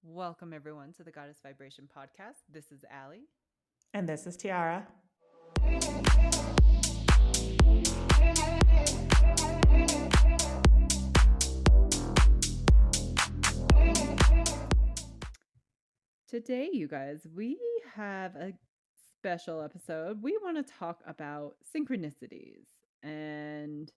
Welcome, everyone, to the Goddess Vibration podcast. This is Ali. And this is Tiara. Today, you guys, we have a special episode. We want to talk about synchronicities. And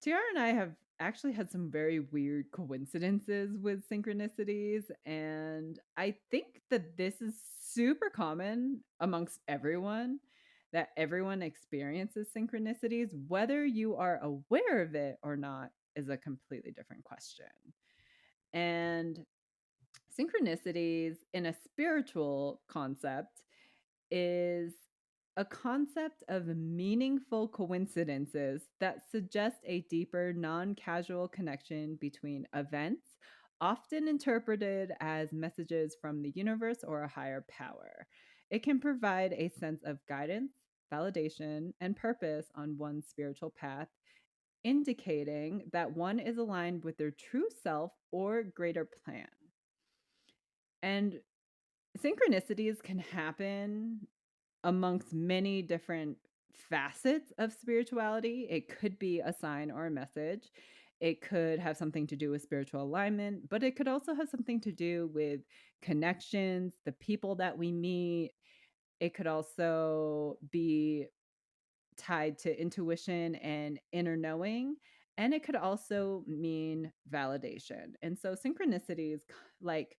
Tiara and I have actually had some very weird coincidences with synchronicities. And I think that this is super common amongst everyone, that everyone experiences synchronicities. Whether you are aware of it or not is a completely different question. And synchronicities in a spiritual concept is a concept of meaningful coincidences that suggest a deeper, non casual connection between events, often interpreted as messages from the universe or a higher power. It can provide a sense of guidance, validation, and purpose on one's spiritual path, indicating that one is aligned with their true self or greater plan. And synchronicities can happen amongst many different facets of spirituality. It could be a sign or a message. It could have something to do with spiritual alignment, but it could also have something to do with connections, the people that we meet. It could also be tied to intuition and inner knowing. And it could also mean validation. And so synchronicities, like,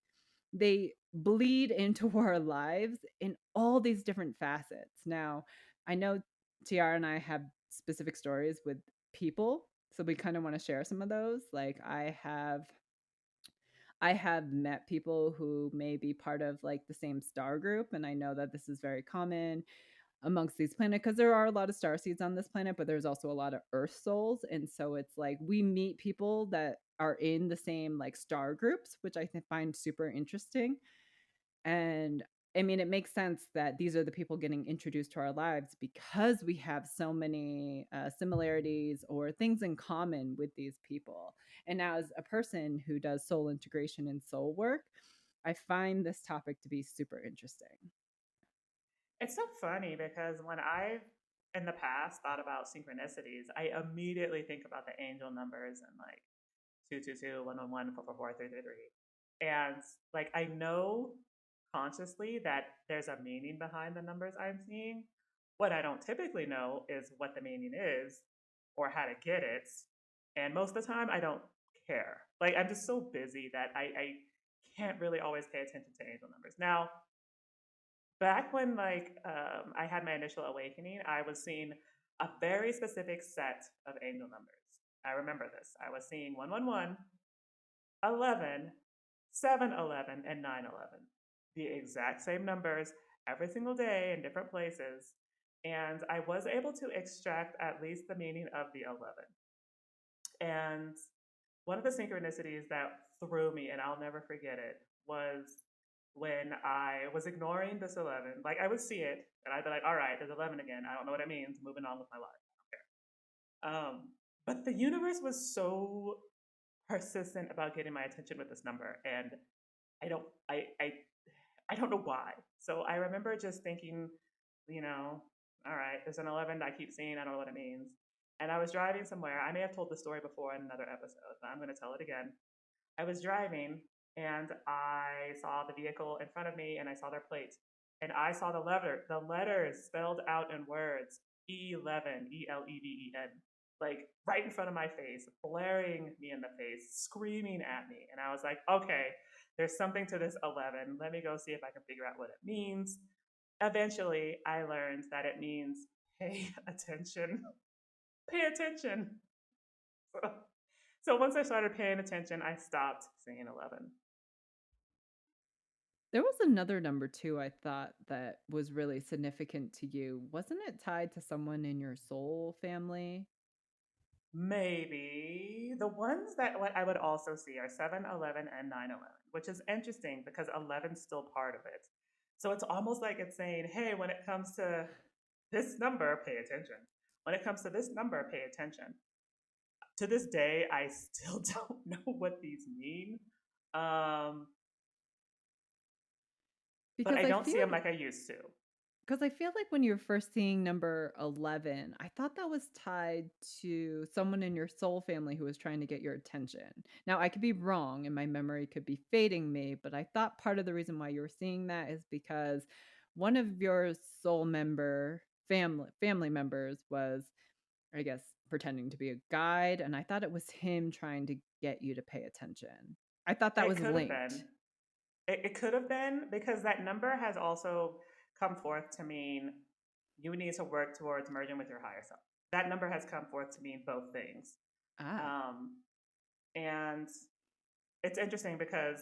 they bleed into our lives in all these different facets. Now, I know Tiara and I have specific stories with people, so we kind of want to share some of those. Like I have met people who may be part of like the same star group, and I know that this is very common amongst these planets because there are a lot of star seeds on this planet, but there's also a lot of earth souls. And so it's like we meet people that are in the same like star groups, which I find super interesting. And I mean, it makes sense that these are the people getting introduced to our lives because we have so many similarities or things in common with these people. And now, as a person who does soul integration and soul work, I find this topic to be super interesting. It's so funny because when I've in the past thought about synchronicities, I immediately think about the angel numbers and like 222, 111, 444, 333. And like I know consciously that there's a meaning behind the numbers I'm seeing. What I don't typically know is what the meaning is or how to get it. And most of the time I don't care. Like I'm just so busy that I can't really always pay attention to angel numbers. Now, back when I had my initial awakening, I was seeing a very specific set of angel numbers. I remember this. I was seeing 111, 11, 711, and 911. The exact same numbers every single day in different places. And I was able to extract at least the meaning of the 11. And one of the synchronicities that threw me, and I'll never forget it, was when I was ignoring this 11. Like I would see it and I'd be like, all right, there's 11 again. I don't know what it means. Moving on with my life. I don't care. But the universe was so persistent about getting my attention with this number. And I don't, I don't know why. So I remember just thinking, you know, all right, there's an 11 I keep seeing. I don't know what it means. And I was driving somewhere. I may have told the story before in another episode, but I'm going to tell it again. I was driving and I saw the vehicle in front of me and I saw their plate. And I saw the letters spelled out in words, E11, ELEVEN, like right in front of my face, blaring me in the face, screaming at me. And I was like, okay, there's something to this 11. Let me go see if I can figure out what it means. Eventually, I learned that it means pay attention. Pay attention. So, so once I started paying attention, I stopped saying 11. There was another number too, I thought that was really significant to you. Wasn't it tied to someone in your soul family? Maybe the ones that what I would also see are 7, 11, and 911, which is interesting because 11's still part of it. So it's almost like it's saying, hey, when it comes to this number, pay attention. When it comes to this number, pay attention. To this day, I still don't know what these mean. Um, but Because I I don't see feel them like I used to. Because I feel like when you're first seeing number 11, I thought that was tied to someone in your soul family who was trying to get your attention. Now, I could be wrong and my memory could be fading me, but I thought part of the reason why you were seeing that is because one of your soul family members was, I guess, pretending to be a guide, and I thought it was him trying to get you to pay attention. I thought that It was could have been. linked. It could have been because that number has also come forth to mean you need to work towards merging with your higher self. That number has come forth to mean both things. Ah, Um, and it's interesting because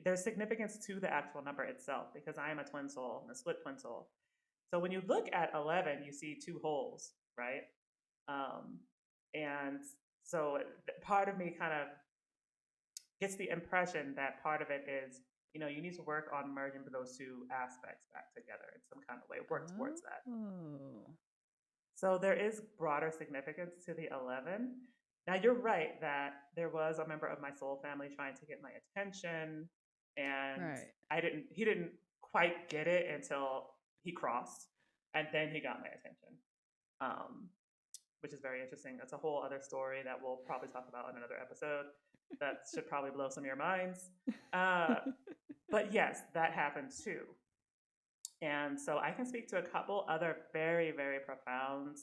there's significance to the actual number itself because I am a twin soul, a split twin soul. So when you look at 11, you see two holes, right? Um, and so part of me kind of gets the impression that part of it is, you need to work on merging those two aspects back together in some kind of way, work towards that. oh, So there is broader significance to the 11. Now you're right that there was a member of my soul family trying to get my attention, and right. he didn't quite get it until he crossed, and then he got my attention. Um, which is very interesting. That's a whole other story that we'll probably talk about in another episode. That should probably blow some of your minds. Uh, but yes, that happened too. And so I can speak to a couple other very, very profound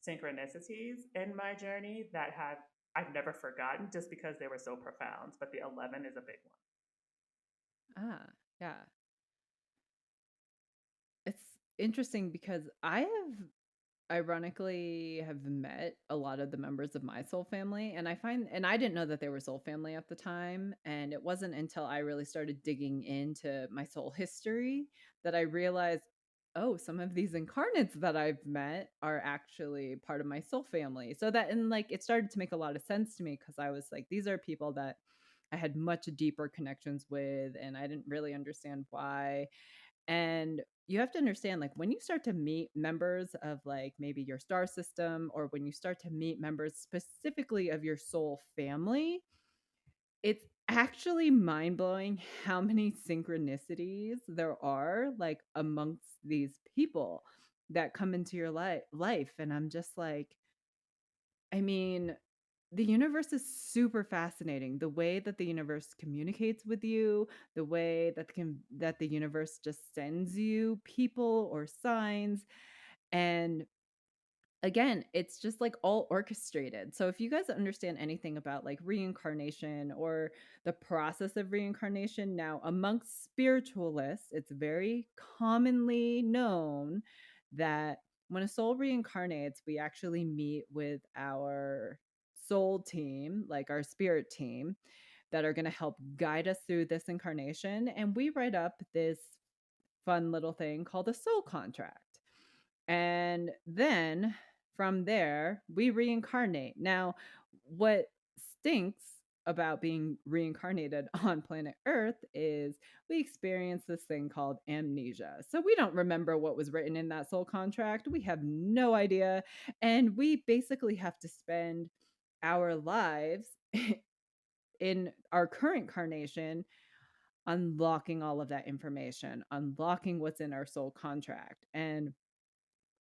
synchronicities in my journey that I've never forgotten just because they were so profound. But the 11 is a big one. Ah, yeah. It's interesting because I have ironically have met a lot of the members of my soul family, and I didn't know that they were soul family at the time, and it wasn't until I really started digging into my soul history that I realized, oh, some of these incarnates that I've met are actually part of my soul family. So that, and like, it started to make a lot of sense to me because I was like, these are people that I had much deeper connections with, and I didn't really understand why. And you have to understand, like, when you start to meet members of, like, maybe your star system, or when you start to meet members specifically of your soul family, it's actually mind blowing how many synchronicities there are, like, amongst these people that come into your life. And I'm just like, I mean, the universe is super fascinating. The way that the universe communicates with you, the way that the universe just sends you people or signs, and again, it's just like all orchestrated. So if you guys understand anything about like reincarnation or the process of reincarnation, now amongst spiritualists, it's very commonly known that when a soul reincarnates, we actually meet with our soul team, like our spirit team, that are going to help guide us through this incarnation. And we write up this fun little thing called a soul contract. And then from there, we reincarnate. Now, what stinks about being reincarnated on planet Earth is we experience this thing called amnesia. So we don't remember what was written in that soul contract. We have no idea. And we basically have to spend our lives in our current carnation unlocking all of that information, unlocking what's in our soul contract. And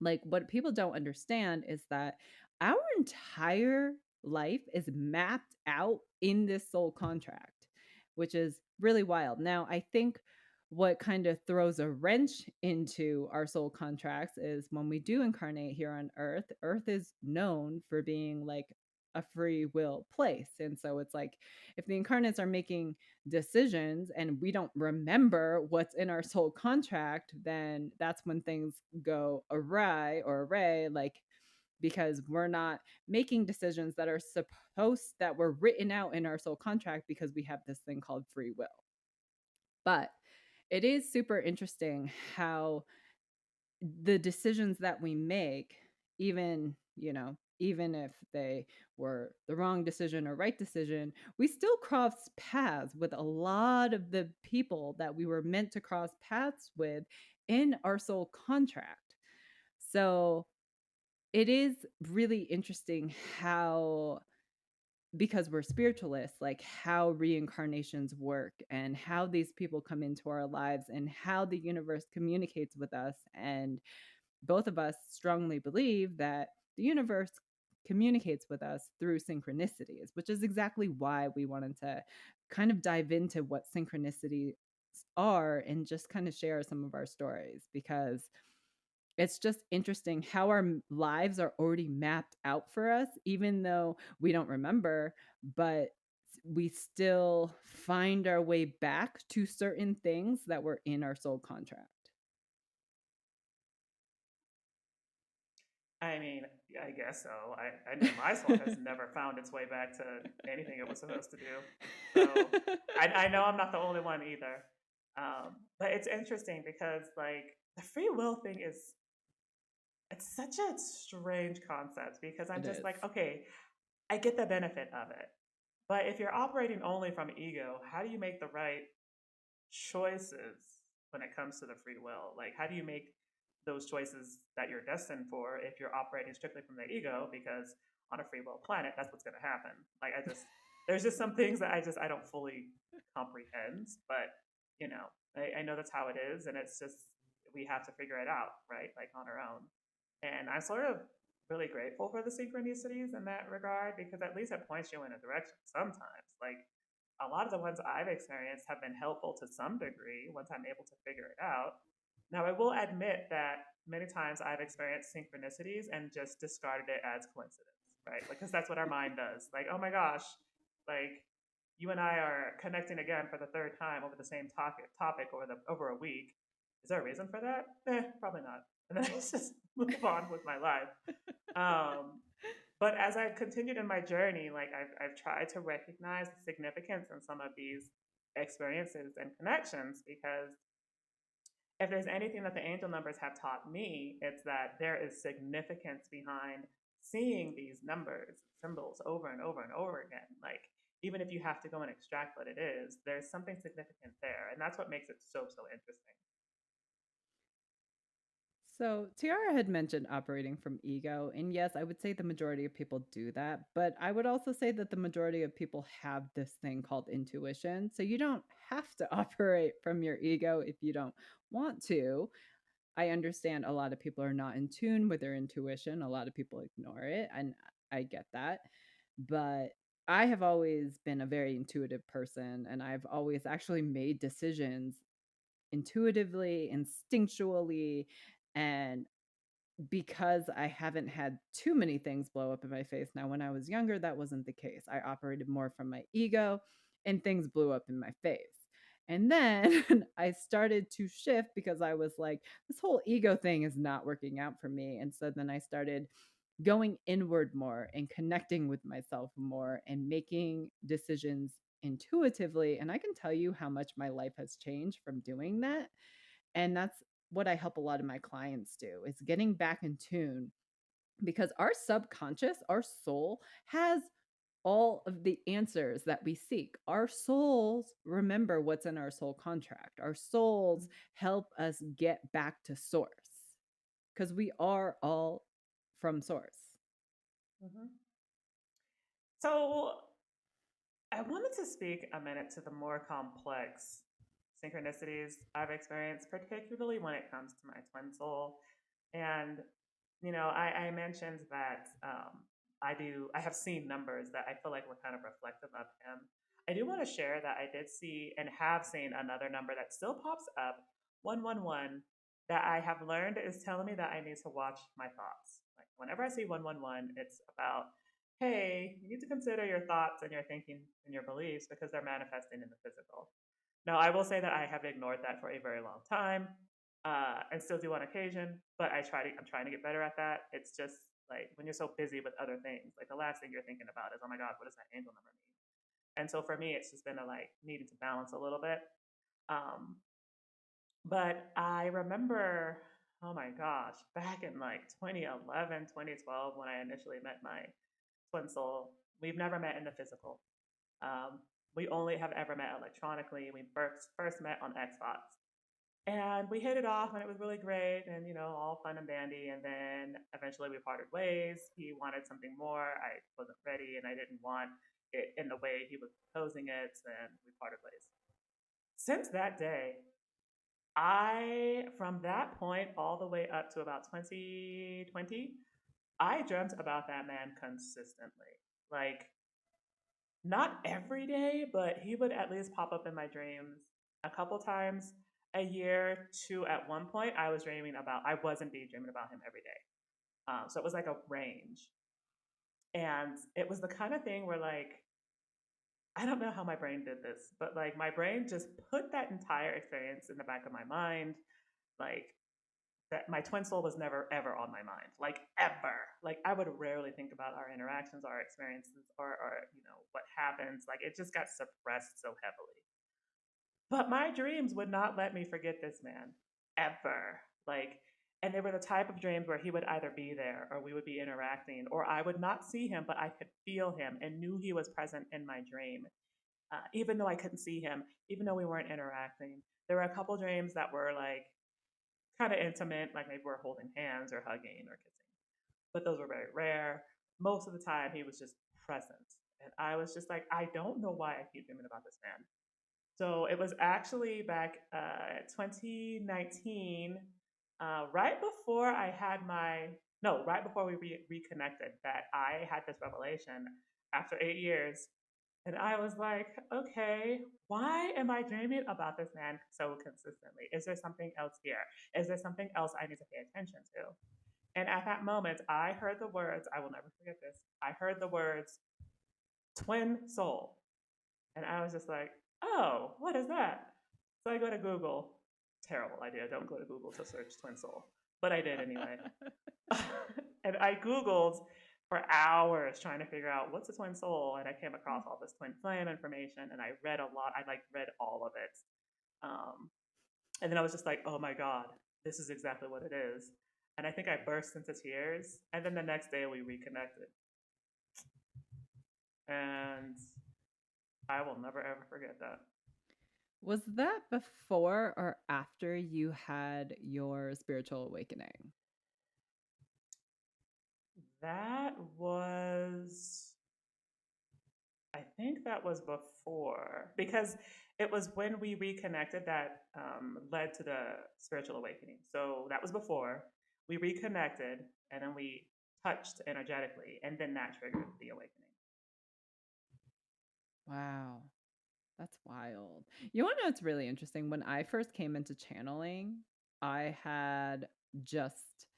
like, what people don't understand is that our entire life is mapped out in this soul contract, which is really wild. Now, I think what kind of throws a wrench into our soul contracts is when we do incarnate here on Earth, Earth is known for being like a free will place. And so it's like if the incarnates are making decisions and we don't remember what's in our soul contract, then that's when things go awry or array, like because we're not making decisions that are supposed that were written out in our soul contract because we have this thing called free will. But it is super interesting how the decisions that we make, even, even if they were the wrong decision or right decision, we still cross paths with a lot of the people that we were meant to cross paths with in our soul contract. So it is really interesting how because we're spiritualists, like how reincarnations work and how these people come into our lives and how the universe communicates with us. And both of us strongly believe that the universe communicates with us through synchronicities, which is exactly why we wanted to kind of dive into what synchronicities are and just kind of share some of our stories, because it's just interesting how our lives are already mapped out for us, even though we don't remember, but we still find our way back to certain things that were in our soul contract. I mean, I guess so. I know my soul has never found its way back to anything it was supposed to do. So I know I'm not the only one either. But it's interesting because like the free will thing is it's such a strange concept because I'm It just is. like, okay, I get the benefit of it. But if you're operating only from ego, how do you make the right choices when it comes to the free will? Like, how do you make those choices that you're destined for if you're operating strictly from the ego? Because on a free will planet, that's what's going to happen. Like, there's just some things that I don't fully comprehend, but I know that's how it is, and it's just we have to figure it out, right? Like on our own. And I'm sort of really grateful for the synchronicities in that regard because at least it points you in a direction sometimes. Like a lot of the ones I've experienced have been helpful to some degree once I'm able to figure it out. Now, I will admit that many times I've experienced synchronicities and just discarded it as coincidence, right? Like, because that's what our mind does. Like, oh my gosh, like you and I are connecting again for the third time over the same topic over a week. Is there a reason for that? Probably not. And then I just move on with my life. Um, but as I've continued in my journey, like I've tried to recognize the significance in some of these experiences and connections because if there's anything that the angel numbers have taught me, it's that there is significance behind seeing these numbers, symbols over and over and over again. Like even if you have to go and extract what it is, there's something significant there. And that's what makes it so interesting. So, Tiara had mentioned operating from ego. And yes, I would say the majority of people do that. But I would also say that the majority of people have this thing called intuition. So, you don't have to operate from your ego if you don't want to. I understand a lot of people are not in tune with their intuition, a lot of people ignore it. And I get that. But I have always been a very intuitive person. And I've always actually made decisions intuitively, instinctually, and because I haven't had too many things blow up in my face. Now, when I was younger, that wasn't the case. I operated more from my ego and things blew up in my face. And then I started to shift because I was like, this whole ego thing is not working out for me. And so then I started going inward more and connecting with myself more and making decisions intuitively. And I can tell you how much my life has changed from doing that. And that's what I help a lot of my clients do, is getting back in tune, because our subconscious, our soul has all of the answers that we seek. Our souls remember what's in our soul contract. Our souls help us get back to source because we are all from source. Mm-hmm. So I wanted to speak a minute to the more complex synchronicities I've experienced, particularly when it comes to my twin soul. And, I mentioned that I have seen numbers that I feel like were kind of reflective of him. I do want to share that I did see and have seen another number that still pops up, 111, that I have learned is telling me that I need to watch my thoughts. Like whenever I see 111, it's about hey, you need to consider your thoughts and your thinking and your beliefs because they're manifesting in the physical. Now, I will say that I have ignored that for a very long time, and still do on occasion. But I'm trying to get better at that. It's just like when you're so busy with other things, like the last thing you're thinking about is, oh my God, what does that angel number mean? And so for me, it's just been a like needing to balance a little bit. Um, but I remember, oh my gosh, back in like 2011, 2012, when I initially met my twin soul. We've never met in the physical. Um, we only have ever met electronically. We first met on Xbox. And we hit it off and it was really great and, all fun and dandy. And then eventually we parted ways. He wanted something more. I wasn't ready and I didn't want it in the way he was proposing it, and we parted ways. Since that day, from that point all the way up to about 2020, I dreamt about that man consistently. Like, not every day, but he would at least pop up in my dreams a couple times a year. To at one point, I was indeed dreaming about him every day. So it was like a range. And it was the kind of thing where, like, I don't know how my brain did this, but like my brain just put that entire experience in the back of my mind. Like, that my twin soul was never ever on my mind, like ever. Like, I would rarely think about our interactions, our experiences, or what happens. Like, it just got suppressed so heavily. But my dreams would not let me forget this man ever. Like, and they were the type of dreams where he would either be there or we would be interacting, or I would not see him, but I could feel him and knew he was present in my dream, even though I couldn't see him, even though we weren't interacting. There were a couple dreams that were like kind of intimate, like maybe we're holding hands or hugging or kissing, but those were very rare. Most of the time, he was just present. And I was just like, I don't know why I keep dreaming about this man. So it was actually back 2019, right before I had my, no, right before we reconnected, that I had this revelation after 8 years. And I was like, okay, why am I dreaming about this man so consistently? Is there something else here? Is there something else I need to pay attention to? And at that moment, I heard the words, I will never forget this. I heard the words twin soul. And I was just like, oh, what is that? So I go to Google. Terrible idea. Don't go to Google to search twin soul. But I did anyway. And I Googled for hours trying to figure out what's a twin soul. And I came across all this twin flame information, and I read a lot. I like read all of it. And then I was just like, oh my God, this is exactly what it is. And I think I burst into tears. And then the next day we reconnected. And I will never ever forget that. Was that before or after you had your spiritual awakening? That was, I think that was before, because it was when we reconnected that led to the spiritual awakening. So that was before. We reconnected, and then we touched energetically, and then that triggered the awakening. Wow. That's wild. You want to know what's really interesting? When I first came into channeling, I had just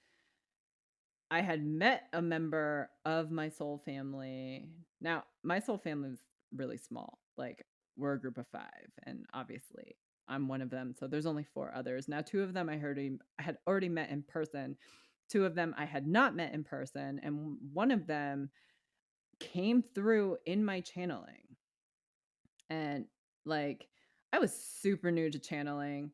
I had met a member of my soul family. Now, my soul family is really small. Like, we're a group of 5, and obviously I'm one of them. So there's only 4 others. Now, 2 of them I had already met in person. 2 of them I had not met in person, and one of them came through in my channeling. And like, I was super new to channeling,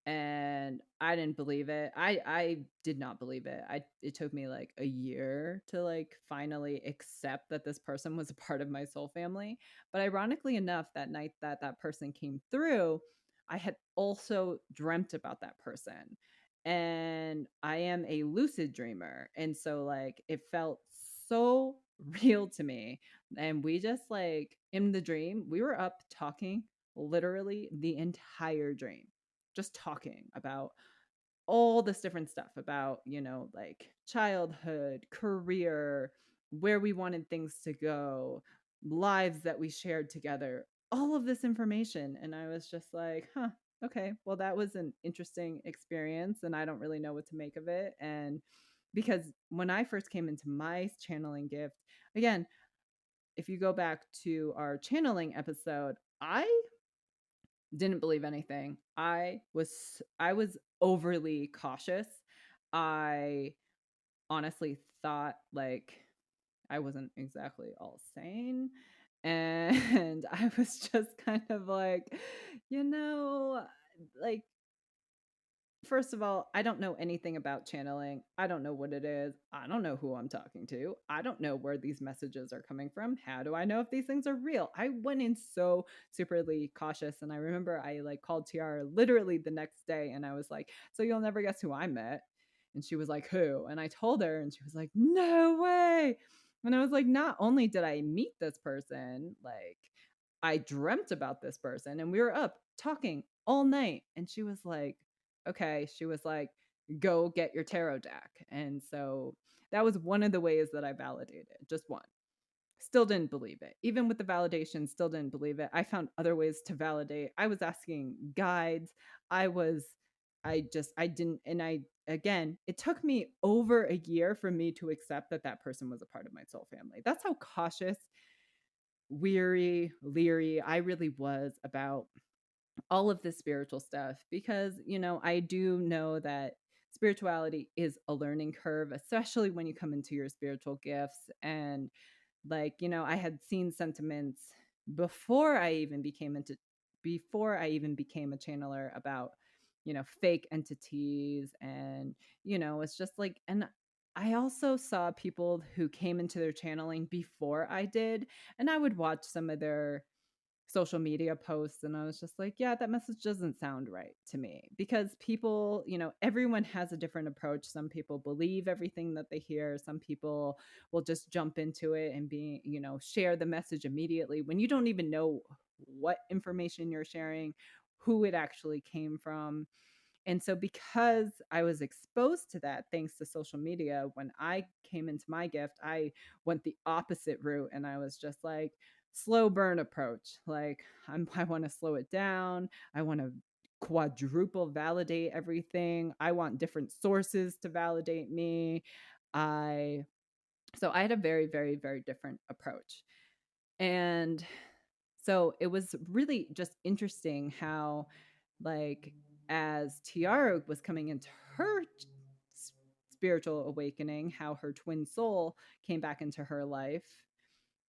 and I didn't believe it. I did not believe it. It took me like a year to like finally accept that this person was a part of my soul family. But ironically enough, that night that that person came through, I had also dreamt about that person. And I am a lucid dreamer, and so like it felt so real to me. And we just like in the dream, we were up talking literally the entire dream, just talking about all this different stuff about, like childhood, career, where we wanted things to go, lives that we shared together, all of this information. And I was just like, huh, okay, well, that was an interesting experience, and I don't really know what to make of it. And because when I first came into my channeling gift, again, if you go back to our channeling episode, I didn't believe anything. I was overly cautious. I honestly thought like I wasn't exactly all sane, and I was just kind of like, you know, like, first of all, I don't know anything about channeling. I don't know what it is. I don't know who I'm talking to. I don't know where these messages are coming from. How do I know if these things are real? I went in so superly cautious. And I remember I like called Tiara literally the next day, and I was like, so you'll never guess who I met. And she was like, who? And I told her, and she was like, no way. And I was like, not only did I meet this person, like I dreamt about this person and we were up talking all night. And she was like, okay, she was like, go get your tarot deck. And so that was one of the ways that I validated, just one. Still didn't believe it. Even with the validation, still didn't believe it. I found other ways to validate. I was asking guides. I was, I didn't, and I, again, it took me over a year for me to accept that that person was a part of my soul family. That's how cautious, weary, leery I really was about all of this spiritual stuff because, I do know that spirituality is a learning curve, especially when you come into your spiritual gifts. And like, I had seen sentiments before I even became into before I even became a channeler about, fake entities. And, it's just like, and I also saw people who came into their channeling before I did, and I would watch some of their social media posts and I was just like, yeah, that message doesn't sound right to me because people, everyone has a different approach. Some people believe everything that they hear. Some people will just jump into it and share the message immediately when you don't even know what information you're sharing, who it actually came from. And so, because I was exposed to that thanks to social media, when I came into my gift, I went the opposite route and I was just like, slow burn approach. Like, I want to slow it down. I want to quadruple validate everything. I want different sources to validate me. I, so I had a very, very, very different approach. And so it was really just interesting how, like, as Tiara was coming into her spiritual awakening, how her twin soul came back into her life.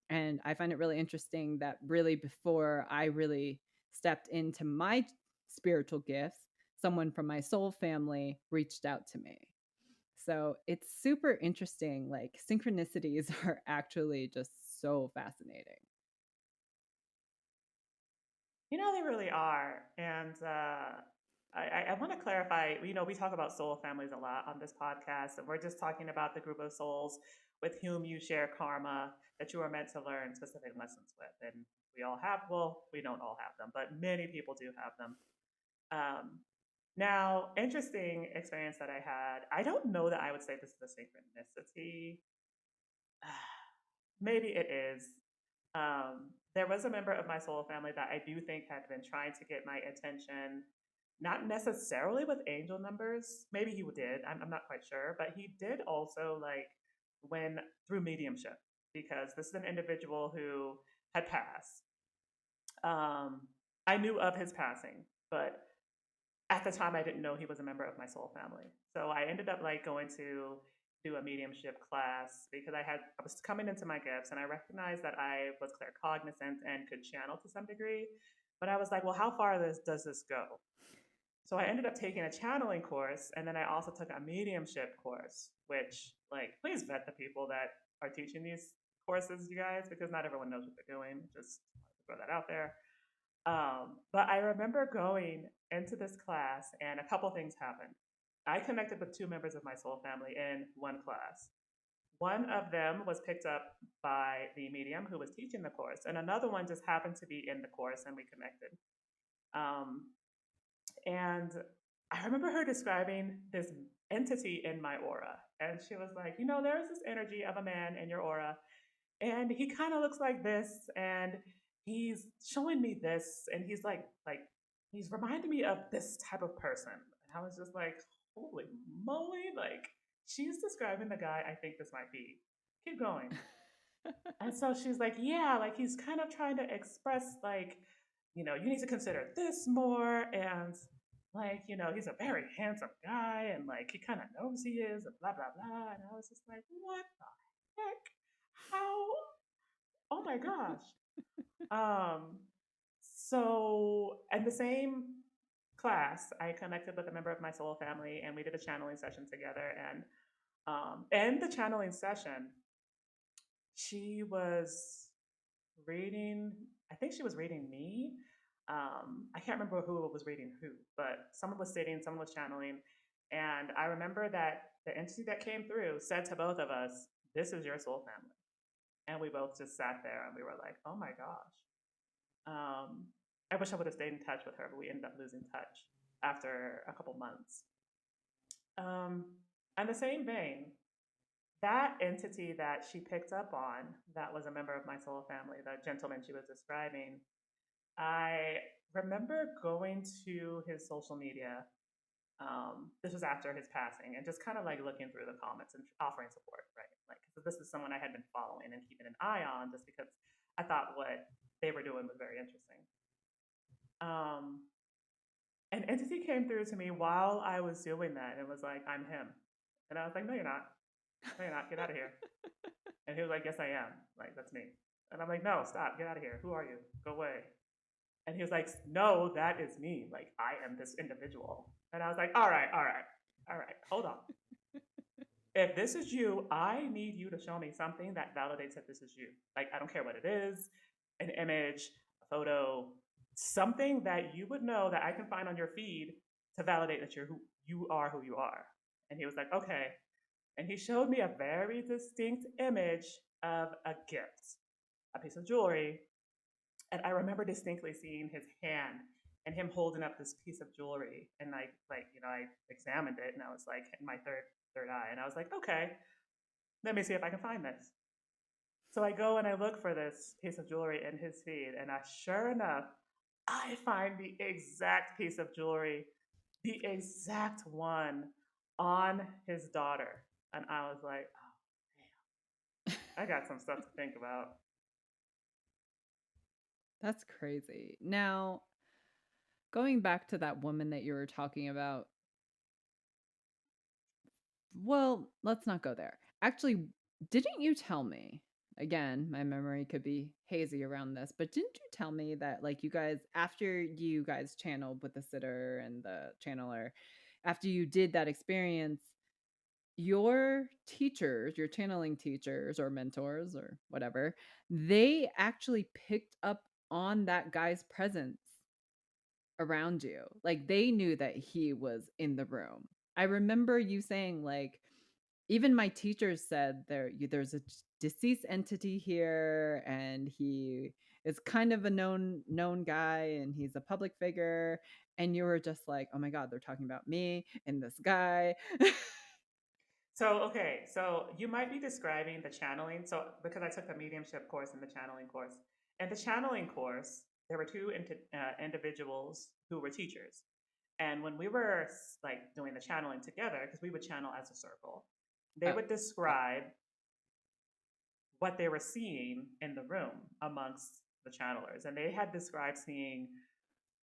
And I find it really interesting that really before I really stepped into my spiritual gifts, someone from my soul family reached out to me. So it's super interesting. Like, synchronicities are actually just so fascinating. They really are. And I want to clarify, we talk about soul families a lot on this podcast, and we're just talking about the group of souls with whom you share karma that you are meant to learn specific lessons with. And we all have, well, we don't all have them, but many people do have them. Um, Now, interesting experience that I had. I don't know that I would say this is a synchronicity. Maybe it is. There was a member of my soul family that I do think had been trying to get my attention, not necessarily with angel numbers. Maybe he did. I'm not quite sure, but he did also like when through mediumship because this is an individual who had passed. Um, I knew of his passing, but at the time I didn't know he was a member of my soul family. So I ended up like going to do a mediumship class because I was coming into my gifts and I recognized that I was claircognizant and could channel to some degree. But I was like, well, how far does this go? So I ended up taking a channeling course and then I also took a mediumship course, which like please vet the people that are teaching these courses, you guys, because not everyone knows what they're doing. Just throw that out there. But I remember going into this class, and a couple things happened. I connected with two members of my soul family in one class. One of them was picked up by the medium who was teaching the course, and another one just happened to be in the course, and we connected. Um, and I remember her describing this entity in my aura, and she was like, there is this energy of a man in your aura, and he kind of looks like this, and he's showing me this, and he's reminding me of this type of person. And I was just like, holy moly, like she's describing the guy I think this might be. Keep going. And so she's like, yeah, like he's kind of trying to express like, you need to consider this more, and like, he's a very handsome guy, and like he kind of knows he is, and blah blah blah. And I was just like, what the heck? How? Oh my gosh. Um, so in the same class, I connected with a member of my soul family and we did a channeling session together. And in the channeling session, she was reading, I think she was reading me. I can't remember who was reading who, but someone was sitting, someone was channeling. And I remember that the entity that came through said to both of us, this is your soul family. And we both just sat there and we were like, oh my gosh. Um, I wish I would have stayed in touch with her, but we ended up losing touch after a couple months. Um, and the same vein, that entity that she picked up on, that was a member of my soul family, the gentleman she was describing, I remember going to his social media. This was after his passing, and just kind of like looking through the comments and offering support, right? Like, this is someone I had been following and keeping an eye on just because I thought what they were doing was very interesting. Um, an entity came through to me while I was doing that and was like, I'm him. And I was like, no, you're not. No, you're not. Get out of here. And he was like, yes, I am. Like, that's me. And I'm like, no, stop. Get out of here. Who are you? Go away. And he was like, no, that is me. Like, I am this individual. And I was like, all right, all right, all right, hold on. If this is you, I need you to show me something that validates that this is you. Like, I don't care what it is, an image, a photo, something that you would know that I can find on your feed to validate that you are who you are. And he was like, okay. And he showed me a very distinct image of a gift, a piece of jewelry. And I remember distinctly seeing his hand and him holding up this piece of jewelry. And I examined it and I was like, in my third eye. And I was like, okay, let me see if I can find this. So I go and I look for this piece of jewelry in his feed, and sure enough, I find the exact piece of jewelry, the exact one on his daughter. And I was like, oh, damn, I got some stuff to think about. That's crazy. Now, going back to that woman that you were talking about, well, let's not go there. Actually, didn't you tell me? Again, my memory could be hazy around this, but didn't you tell me that like you guys after you guys channeled with the sitter and the channeler, after you did that experience, your teachers, your channeling teachers or mentors or whatever, they actually picked up on that guy's presence around you. Like they knew that he was in the room. I remember you saying like even my teachers said there's a deceased entity here and he is kind of a known guy and he's a public figure and you were just like, "Oh my god, they're talking about me and this guy." So, okay, so you might be describing the channeling. So, because I took the mediumship course and the channeling course. In the channeling course, there were two individuals who were teachers. And when we were like doing the channeling together, because we would channel as a circle, they Oh, would okay. describe what they were seeing in the room amongst the channelers. And they had described seeing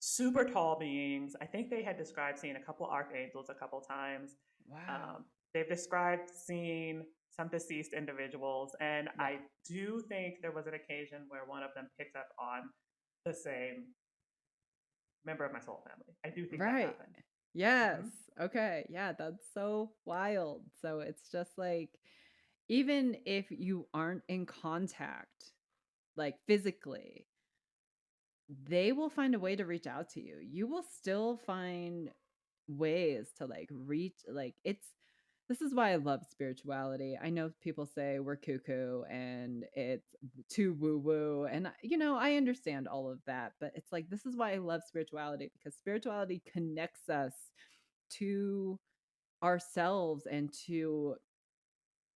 super tall beings. I think they had described seeing a couple archangels a couple times. Wow. Um, they've described seeing some deceased individuals, and Yeah. I do think there was an occasion where one of them picked up on the same member of my soul family. I do think that Right. happened. Yes. Mm-hmm. Okay. Yeah, that's so wild. So it's just like even if you aren't in contact like physically, they will find a way to reach out to you. You will still find ways to like reach like it's this is why I love spirituality. I know people say we're cuckoo and it's too woo woo and I understand all of that, but it's like this is why I love spirituality because spirituality connects us to ourselves and to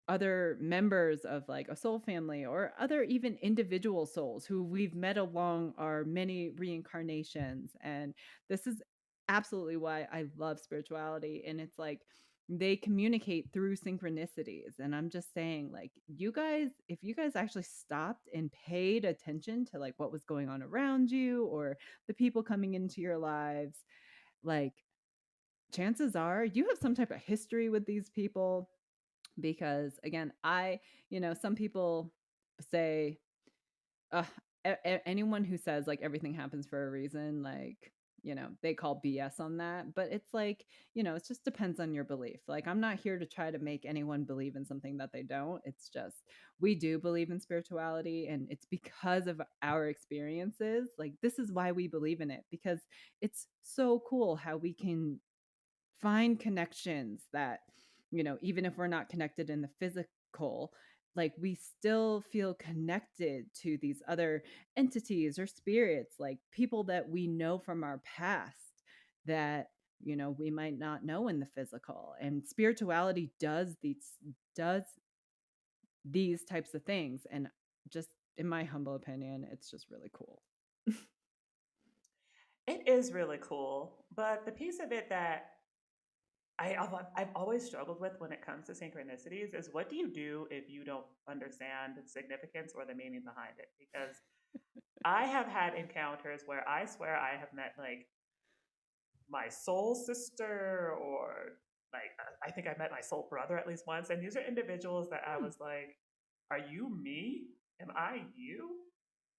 other members of like a soul family or other even individual souls who we've met along our many reincarnations. And this is absolutely why I love spirituality. And it's like they communicate through synchronicities. And I'm just saying, like, you guys, if you guys actually stopped and paid attention to like what was going on around you or the people coming into your lives, like, chances are you have some type of history with these people because again some people say uh, anyone who says like everything happens for a reason, like they call BS on that, but it's like it just depends on your belief. Like I'm not here to try to make anyone believe in something that they don't. It's just we do believe in spirituality and it's because of our experiences. Like this is why we believe in it because it's so cool how we can find connections that even if we're not connected in the physical, like we still feel connected to these other entities or spirits, like people that we know from our past that we might not know in the physical. And spirituality does these types of things, and just in my humble opinion, it's just really cool. It is really cool, but the piece of it that I've always struggled with when it comes to synchronicities is what do you do if you don't understand the significance or the meaning behind it? Because I have had encounters where I swear I have met like my soul sister or like I think I met my soul brother at least once, and these are individuals that I Hmm. was like, "Are you me? Am I you?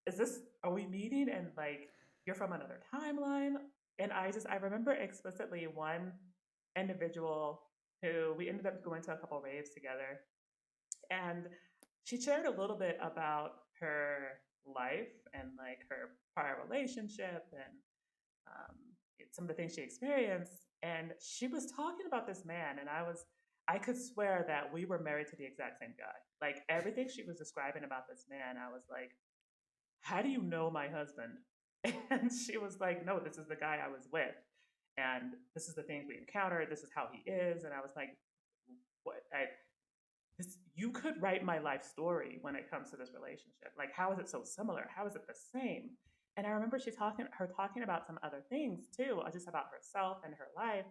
Is this? Are we meeting? And like you're from another timeline?" And I remember explicitly one individual who we ended up going to a couple raves together, and she shared a little bit about her life and like her prior relationship and um, some of the things she experienced. And she was talking about this man, and I could swear that we were married to the exact same guy. Like everything she was describing about this man, I was like, how do you know my husband? And she was like, no, this is the guy I was with. And this is the things we encountered. This is how he is. And I was like, what? You could write my life story when it comes to this relationship. Like, how is it so similar? How is it the same? And I remember her talking about some other things too, just about herself and her life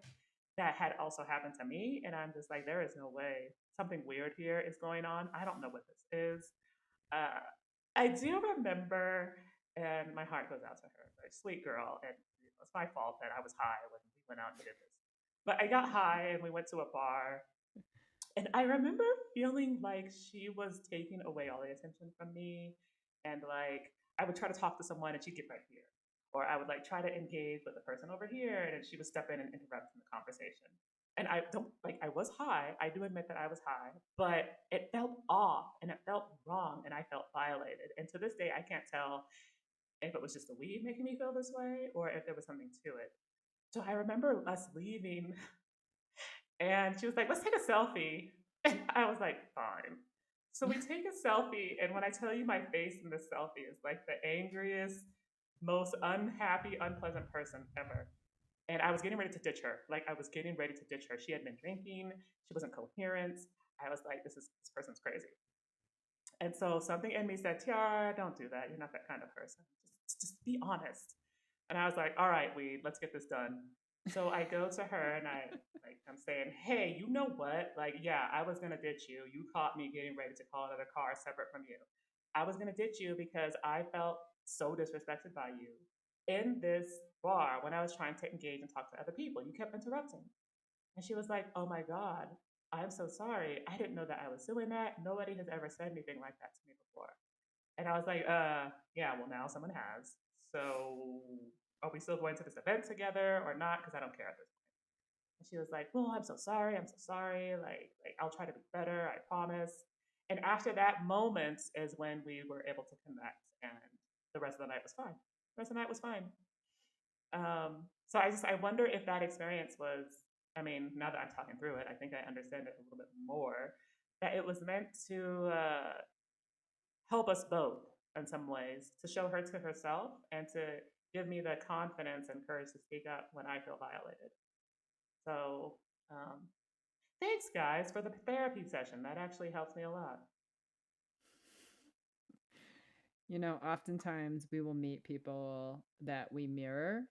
that had also happened to me. And I'm just like, there is no way something weird here is going on. I don't know what this is. Uh, I do remember, and my heart goes out to her, like, sweet girl. And it's my fault that I was high when we went out and did this. But I got high and we went to a bar, and I remember feeling like she was taking away all the attention from me. And like, I would try to talk to someone and she'd get right here. Or I would like try to engage with the person over here and then she would step in and interrupt in the conversation. And I don't like, I was high. I do admit that I was high, but it felt off and it felt wrong and I felt violated. And to this day, I can't tell if it was just the weed making me feel this way or if there was something to it. So I remember us leaving and she was like, let's take a selfie. And I was like, fine. So we take a selfie. And when I tell you my face in this selfie is like the angriest, most unhappy, unpleasant person ever. And I was getting ready to ditch her. Like I was getting ready to ditch her. She had been drinking. She wasn't coherent. I was like, this person's crazy. And so something in me said, Tiara, don't do that. You're not that kind of person. Just be honest. And I was like, all right, Weed, let's get this done. So I go to her and I'm saying, hey, you know what? Like, yeah, I was gonna ditch you. You caught me getting ready to call another car separate from you. I was gonna ditch you because I felt so disrespected by you in this bar when I was trying to engage and talk to other people. You kept interrupting. And she was like, oh my God, I'm so sorry. I didn't know that I was doing that. Nobody has ever said anything like that to me before. And I was like, yeah, well, now someone has. So are we still going to this event together or not? Because I don't care at this point. And she was like, well, I'm so sorry. I'm so sorry. Like I'll try to be better. I promise. And after that moment is when we were able to connect. And the rest of the night was fine. The rest of the night was fine. So I wonder if that experience was, I mean, now that I'm talking through it, I think I understand it a little bit more, that it was meant to help us both in some ways, to show her to herself and to give me the confidence and courage to speak up when I feel violated. So um, thanks, guys, for the therapy session. That actually helps me a lot. Oftentimes we will meet people that we mirror,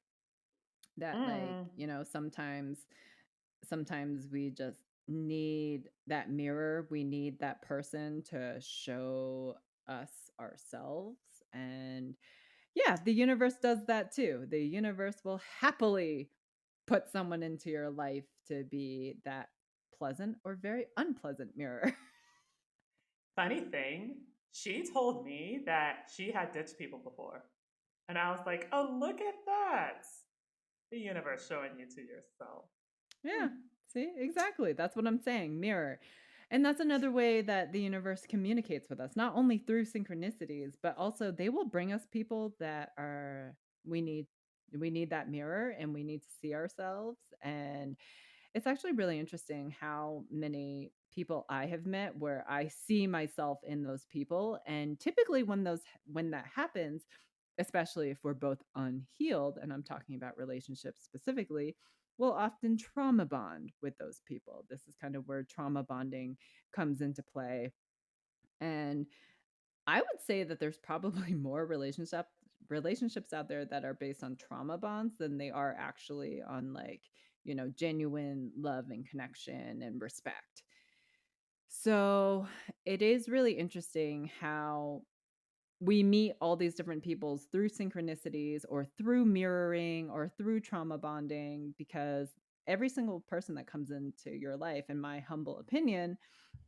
that, like, Mm. sometimes we just need that mirror. We need that person to show us ourselves. And yeah, the universe does that too. The universe will happily put someone into your life to be that pleasant or very unpleasant mirror. Funny thing, she told me that she had ditched people before. And I was like, oh, look at that. The universe showing you to yourself. Yeah. Hmm. See, exactly. That's what I'm saying. Mirror. And that's another way that the universe communicates with us, not only through synchronicities, but also they will bring us people that are we need we need that mirror, and we need to see ourselves. And It's actually really interesting how many people I have met where I see myself in those people, and typically when that happens, especially if we're both unhealed, and I'm talking about relationships specifically, we'll often trauma bond with those people. This is kind of where trauma bonding comes into play. And I would say that there's probably more relationships out there that are based on trauma bonds than they are actually on like, genuine love and connection and respect. So, it is really interesting how we meet all these different peoples through synchronicities or through mirroring or through trauma bonding, because every single person that comes into your life, in my humble opinion,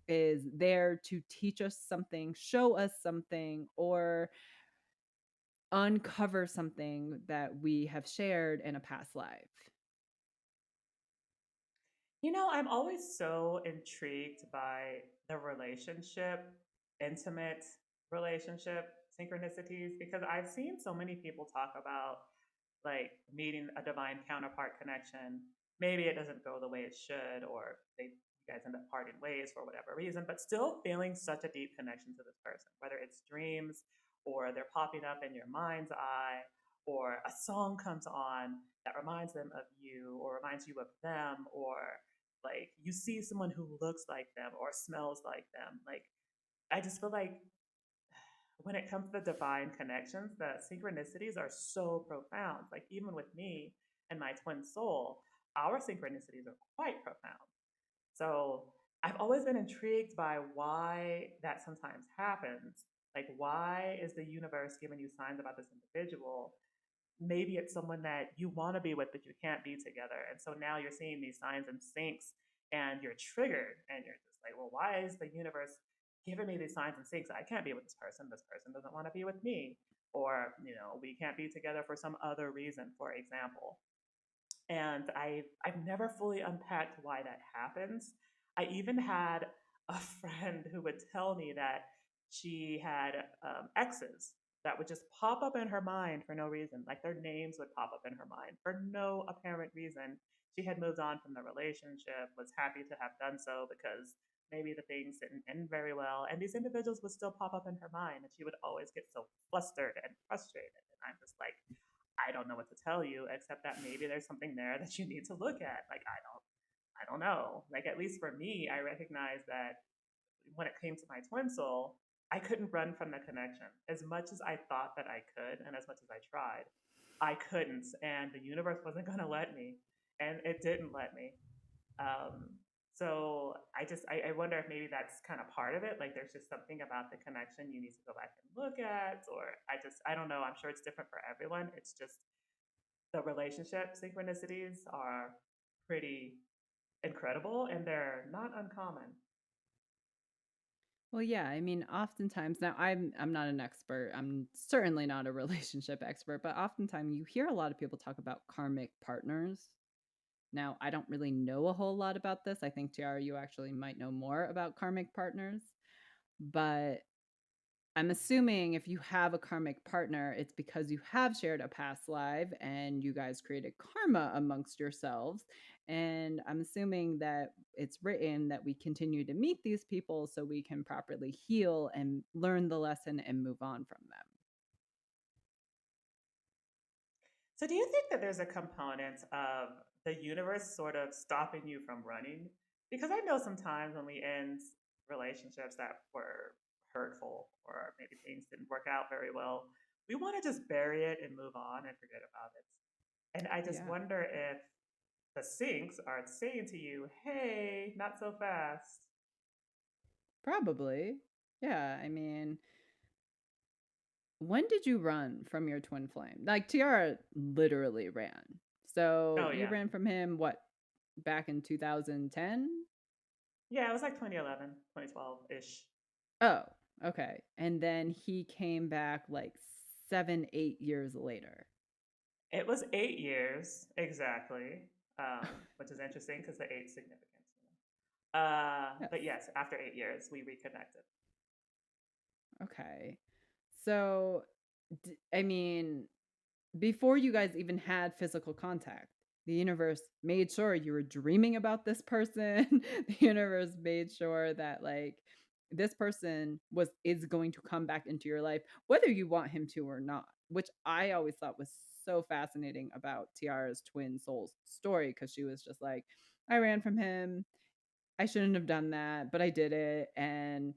is there to teach us something, show us something, or uncover something that we have shared in a past life. I'm always so intrigued by the relationship, intimate relationship synchronicities, because I've seen so many people talk about like meeting a divine counterpart connection. Maybe it doesn't go the way it should, or you guys end up parting ways for whatever reason, but still feeling such a deep connection to this person, whether it's dreams or they're popping up in your mind's eye, or a song comes on that reminds them of you or reminds you of them, or like you see someone who looks like them or smells like them. Like I just feel like when it comes to the divine connections, the synchronicities are so profound. Like even with me and my twin soul, our synchronicities are quite profound. So I've always been intrigued by why that sometimes happens. Like, why is the universe giving you signs about this individual? Maybe it's someone that you want to be with, but you can't be together. And so now you're seeing these signs and syncs and you're triggered and you're just like, well, why is the universe giving me these signs and syncs? I can't be with this person. This person doesn't want to be with me. Or, we can't be together for some other reason, for example. And I've never fully unpacked why that happens. I even had a friend who would tell me that she had exes that would just pop up in her mind for no reason. Like their names would pop up in her mind for no apparent reason. She had moved on from the relationship, was happy to have done so because maybe the things didn't end very well. And these individuals would still pop up in her mind, and she would always get so flustered and frustrated. And I'm just like, I don't know what to tell you except that maybe there's something there that you need to look at. Like I don't know. Like at least for me, I recognize that when it came to my twin soul, I couldn't run from the connection. As much as I thought that I could and as much as I tried, I couldn't, and the universe wasn't going to let me, and it didn't let me. Um, so I wonder if maybe that's kind of part of it. Like there's just something about the connection you need to go back and look at, or I don't know. I'm sure it's different for everyone. It's just the relationship synchronicities are pretty incredible and they're not uncommon. Well, yeah, I mean, oftentimes now I'm not an expert. I'm certainly not a relationship expert, but oftentimes you hear a lot of people talk about karmic partners. Now, I don't really know a whole lot about this. I think Tiara, you actually might know more about karmic partners, but I'm assuming if you have a karmic partner, it's because you have shared a past life and you guys created karma amongst yourselves. And I'm assuming that it's written that we continue to meet these people so we can properly heal and learn the lesson and move on from them. So, do you think that there's a component of the universe sort of stopping you from running? Because I know sometimes when we end relationships that were hurtful or maybe things didn't work out very well, we want to just bury it and move on and forget about it. And I just Yeah, wonder if the sinks are saying to you, hey, not so fast. probably. Yeah, I mean, when did you run from your twin flame? Like Tiara literally ran. So Oh, you yeah. ran from him, what, back in 2010? Yeah, it was like 2011, 2012 ish. Oh, okay. And then he came back like 7, 8 years later. It was 8 years exactly, which is interesting because the eight significance. Yes. But yes, after 8 years, we reconnected. Okay. So, I mean, before you guys even had physical contact. The universe made sure you were dreaming about this person. The universe made sure that like this person was is going to come back into your life whether you want him to or not, which I always thought was so fascinating about Tiara's twin souls story, because she was just like, I ran from him. I shouldn't have done that, but I did it. And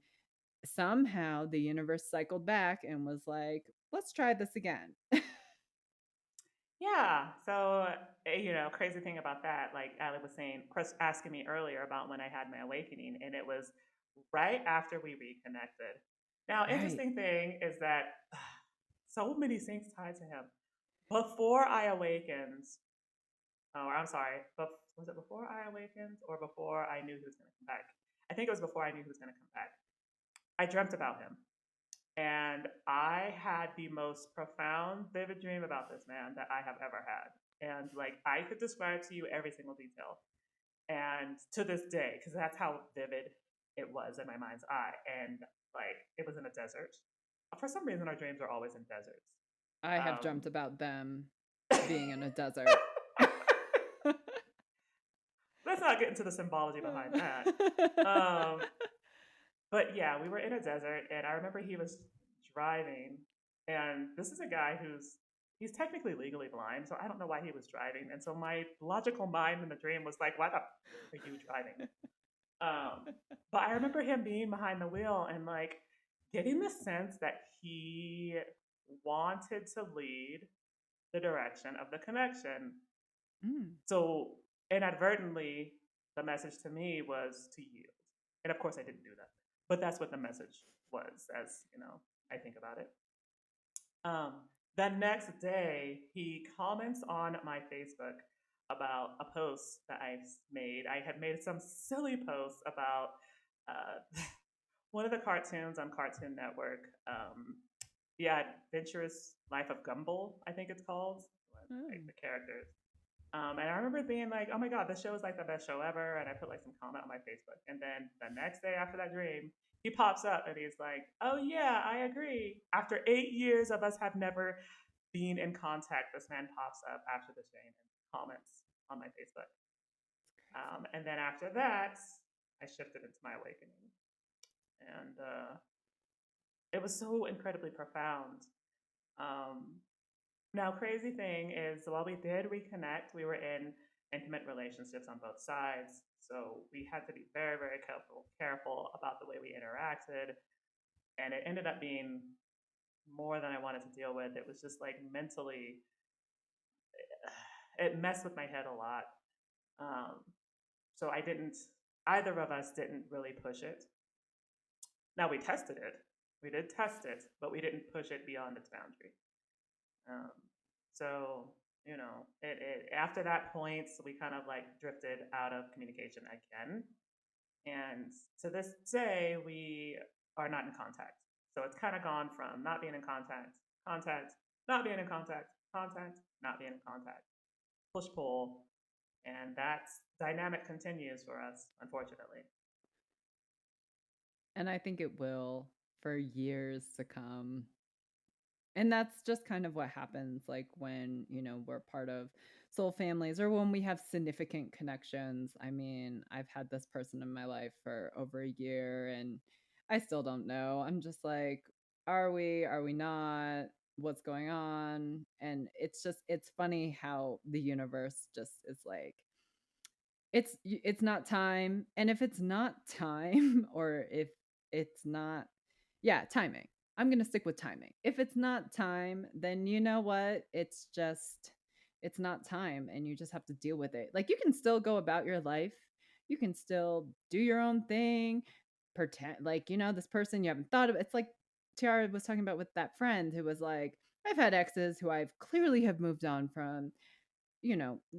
somehow the universe cycled back and was like, let's try this again. Yeah. So, crazy thing about that, like Ali was saying, Chris asking me earlier about when I had my awakening, and it was right after we reconnected. Now, Right. interesting thing is that so many things tied to him. Before I awakened, or I'm sorry, but was it before I awakened or before I knew he was going to come back? I think it was before I knew he was going to come back. I dreamt about him. And I had the most profound, vivid dream about this man that I have ever had. And like, I could describe to you every single detail. And to this day, because that's how vivid it was in my mind's eye. And like, it was in a desert. For some reason, our dreams are always in deserts. I have Um, dreamt about them being in a desert. let's not get into the symbology behind that. Um, but yeah, we were in a desert, and I remember he was driving, and this is a guy he's technically legally blind, so I don't know why he was driving. And so my logical mind in the dream was like, "Why the are you driving?" Um, but I remember him being behind the wheel and like getting the sense that he wanted to lead the direction of the connection. Mm. So inadvertently, the message to me was to yield. And of course, I didn't do that. But that's what the message was, as I think about it. Um, the next day, he comments on my Facebook about a post that I made. I had made some silly post about one of the cartoons on Cartoon Network. The Adventurous Life of Gumball, I think it's called, like Oh. the characters. And I remember being like, oh my God, this show is like the best show ever. And I put like some comment on my Facebook. And then the next day after that dream, he pops up and he's like, oh yeah, I agree. After 8 years of us have never been in contact, this man pops up after the dream and comments on my Facebook. And then after that, I shifted into my awakening. And it was so incredibly profound. Um, Now, crazy thing is, while we did reconnect, we were in intimate relationships on both sides. So we had to be very, very careful about the way we interacted. And it ended up being more than I wanted to deal with. It was just like mentally, it messed with my head a lot. Um, so either of us didn't really push it. Now we tested it. We did test it, but we didn't push it beyond its boundary. Um, so after that point, we kind of like drifted out of communication again, and to this day, we are not in contact. So it's kind of gone from not being in contact, contact, not being in contact, contact, not being in contact, push pull, and that dynamic continues for us, unfortunately. And I think it will for years to come. And that's just kind of what happens like when, we're part of soul families or when we have significant connections. I mean, I've had this person in my life for over a year and I still don't know. I'm just like, are we not? What's going on? And it's funny how the universe just is like, it's not time. And if it's not time or if it's not, yeah, timing. I'm going to stick with timing. If it's not time, then you know what? It's not time and you just have to deal with it. Like you can still go about your life. You can still do your own thing. Pretend like, this person you haven't thought of. It's like Tiara was talking about with that friend who was like, I've had exes who I've clearly have moved on from,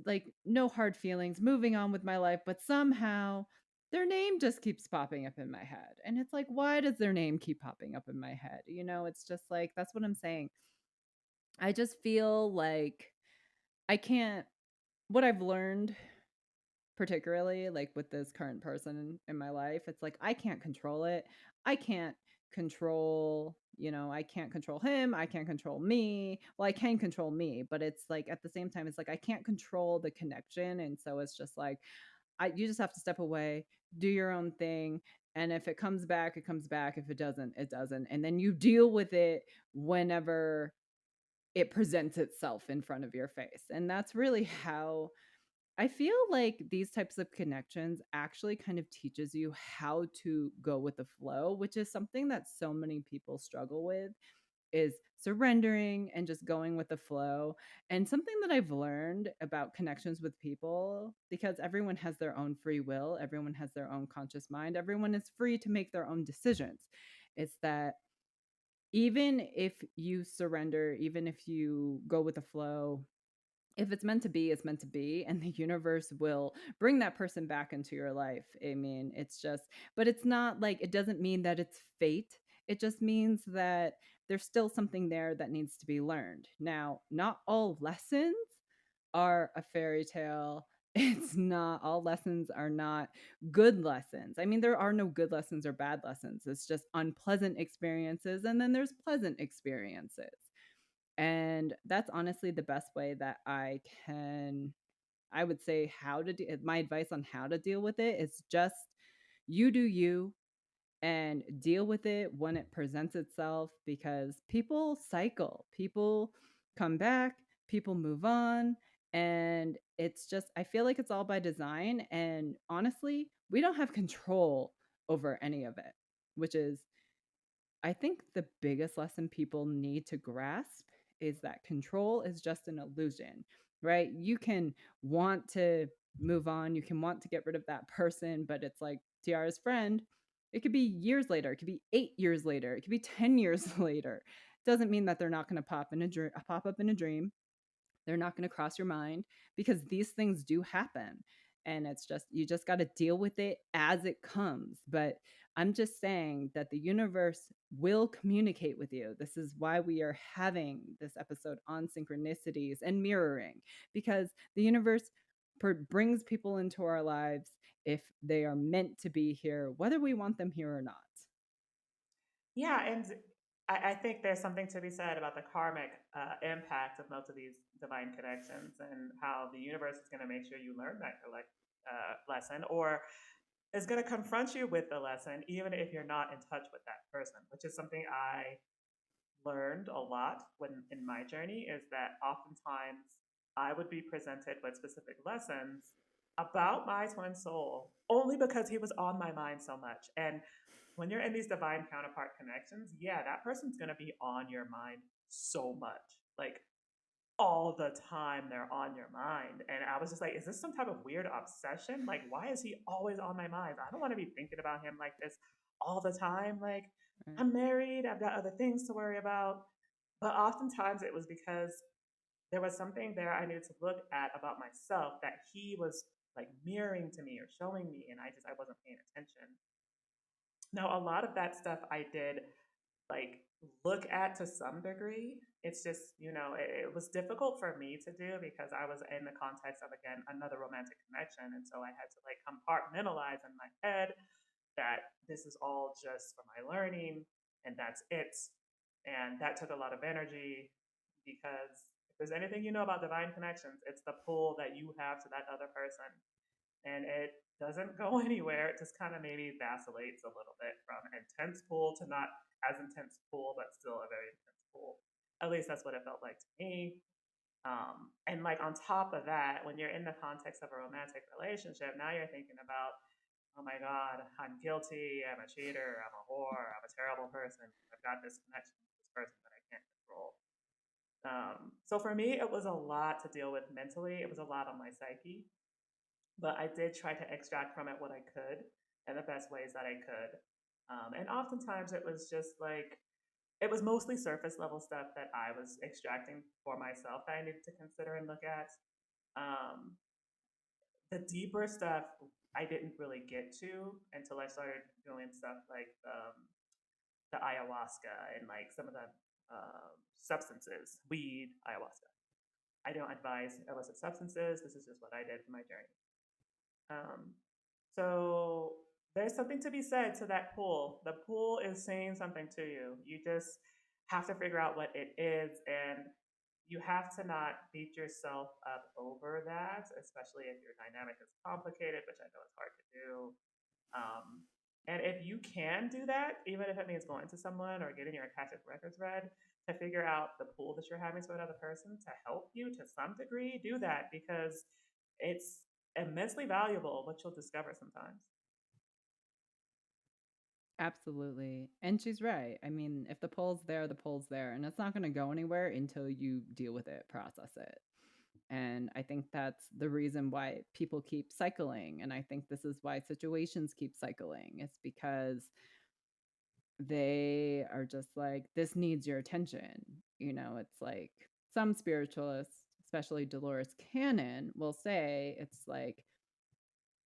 like no hard feelings, moving on with my life, but somehow their name just keeps popping up in my head. And it's like, why does their name keep popping up in my head? It's just like, that's what I'm saying. I just feel like I can't, what I've learned, particularly like with this current person in my life, it's like, I can't control it. I can't control, I can't control him, I can't control me. Well, I can control me, but it's like at the same time it's like I can't control the connection, and so it's just like you just have to step away, do your own thing, and if it comes back, it comes back. If it doesn't, it doesn't. And then you deal with it whenever it presents itself in front of your face. And that's really how I feel like these types of connections actually kind of teaches you how to go with the flow, which is something that so many people struggle with, is surrendering and just going with the flow. And something that I've learned about connections with people, because everyone has their own free will, everyone has their own conscious mind, everyone is free to make their own decisions. It's that even if you surrender, even if you go with the flow, if it's meant to be, it's meant to be, and the universe will bring that person back into your life. I mean, it's just, but it's not like, it doesn't mean that it's fate. It just means that there's still something there that needs to be learned. Now, not all lessons are a fairy tale. It's not all lessons are not good lessons. I mean, there are no good lessons or bad lessons. It's just unpleasant experiences, and then there's pleasant experiences. And that's honestly the best way that I would say how to do my advice on how to deal with it is just you do you and deal with it when it presents itself, because people cycle, people come back, people move on. And it's just, I feel like it's all by design. And honestly, we don't have control over any of it, which is, I think, the biggest lesson people need to grasp is that control is just an illusion, right? You can want to move on, you can want to get rid of that person, but it's like Tiara's friend. It could be years later, it could be 8 years later, it could be 10 years later. Doesn't mean that they're not going to pop up in a dream. They're not going to cross your mind, because these things do happen. And it's just, you just got to deal with it as it comes. But I'm just saying that the universe will communicate with you. This is why we are having this episode on synchronicities and mirroring, because the universe brings people into our lives if they are meant to be here, whether we want them here or not. Yeah, and I think there's something to be said about the karmic impact of most of these divine connections and how the universe is going to make sure you learn that lesson, or is going to confront you with the lesson, even if you're not in touch with that person, which is something I learned a lot when in my journey, is that oftentimes I would be presented with specific lessons about my twin soul only because he was on my mind so much. And when you're in these divine counterpart connections, yeah, that person's going to be on your mind so much. Like all the time they're on your mind. And I was just like, is this some type of weird obsession? Like, why is he always on my mind? I don't want to be thinking about him like this all the time. Like, Right. I'm married, I've got other things to worry about. But oftentimes it was because there was something there I needed to look at about myself that he was like mirroring to me or showing me, and I wasn't paying attention. Now, a lot of that stuff I did like look at to some degree. It's just, it was difficult for me to do because I was in the context of, again, another romantic connection. And so I had to like compartmentalize in my head that this is all just for my learning and that's it. And that took a lot of energy because if there's anything you know about divine connections, it's the pull that you have to that other person. And it doesn't go anywhere. It just kind of maybe vacillates a little bit from intense pull to not as intense pull, but still a very intense pull. At least that's what it felt like to me. And like on top of that, when you're in the context of a romantic relationship, now you're thinking about, oh my God, I'm guilty, I'm a cheater, I'm a whore, I'm a terrible person. I've got this connection with this person that I can't control. So for me, it was a lot to deal with mentally. It was a lot on my psyche, but I did try to extract from it what I could in the best ways that I could. And oftentimes it was just like, it was mostly surface level stuff that I was extracting for myself that I needed to consider and look at. Um, the deeper stuff I didn't really get to until I started doing stuff like the ayahuasca and like some of the substances, weed, ayahuasca. I don't advise illicit substances. This is just what I did in my journey. Um, so There's something to be said to that pull. The pull is saying something to you. You just have to figure out what it is, and you have to not beat yourself up over that, especially if your dynamic is complicated, which I know is hard to do. Um, and if you can do that, even if it means going to someone or getting your Akashic records read to figure out the pull that you're having to another person to help you to some degree, do that because it's immensely valuable what you'll discover sometimes. Absolutely. And she's right. I mean, if the pull's there, the pull's there, and it's not going to go anywhere until you deal with it, process it. And I think that's the reason why people keep cycling. And I think this is why situations keep cycling. It's because they are just like, this needs your attention. It's like some spiritualists, especially Dolores Cannon, will say it's like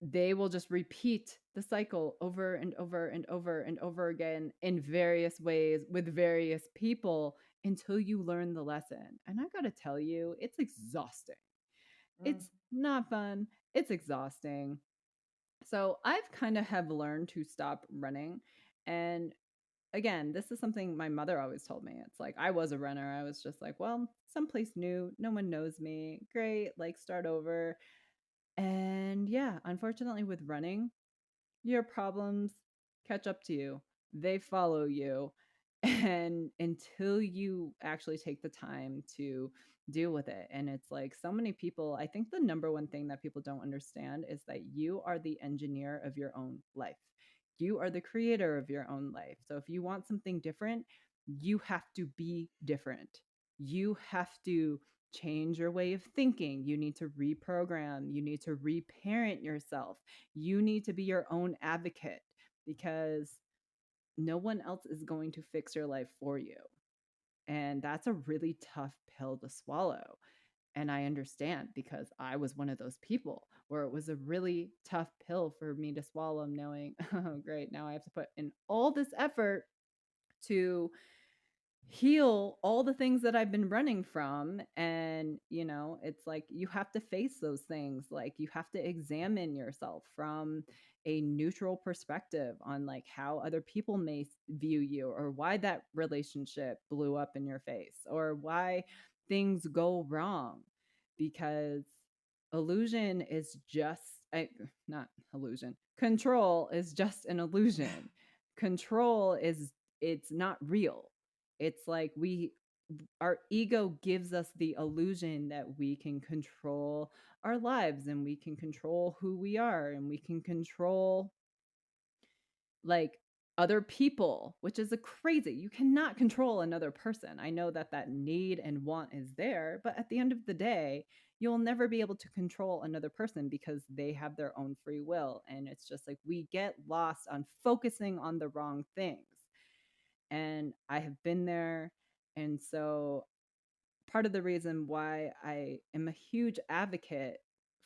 they will just repeat the cycle over and over and over and over again in various ways with various people until you learn the lesson. And I got to tell you, it's exhausting. Mm. It's not fun. It's exhausting. So I've kind of have learned to stop running. And again, this is something my mother always told me. It's like I was a runner. I was just like, well, someplace new, no one knows me. Great, like start over. And yeah, unfortunately with running, your problems catch up to you. They follow you. And until you actually take the time to deal with it. And it's like so many people, I think the number one thing that people don't understand is that you are the engineer of your own life. You are the creator of your own life. So if you want something different, you have to be different. You have to change your way of thinking. You need to reprogram. You need to reparent yourself. You need to be your own advocate because no one else is going to fix your life for you. And that's a really tough pill to swallow. And I understand because I was one of those people where it was a really tough pill for me to swallow, knowing, oh, great, now I have to put in all this effort to heal all the things that I've been running from. And, it's like you have to face those things. Like you have to examine yourself from a neutral perspective on like how other people may view you or why that relationship blew up in your face or why things go wrong. Because illusion is just not illusion. Control is just an illusion. Control is it's not real. It's like our ego gives us the illusion that we can control our lives and we can control who we are and we can control like other people, which is a crazy. You cannot control another person. I know that that need and want is there, but at the end of the day, you'll never be able to control another person because they have their own free will. And it's just like we get lost on focusing on the wrong things. And I have been there. And so part of the reason why I am a huge advocate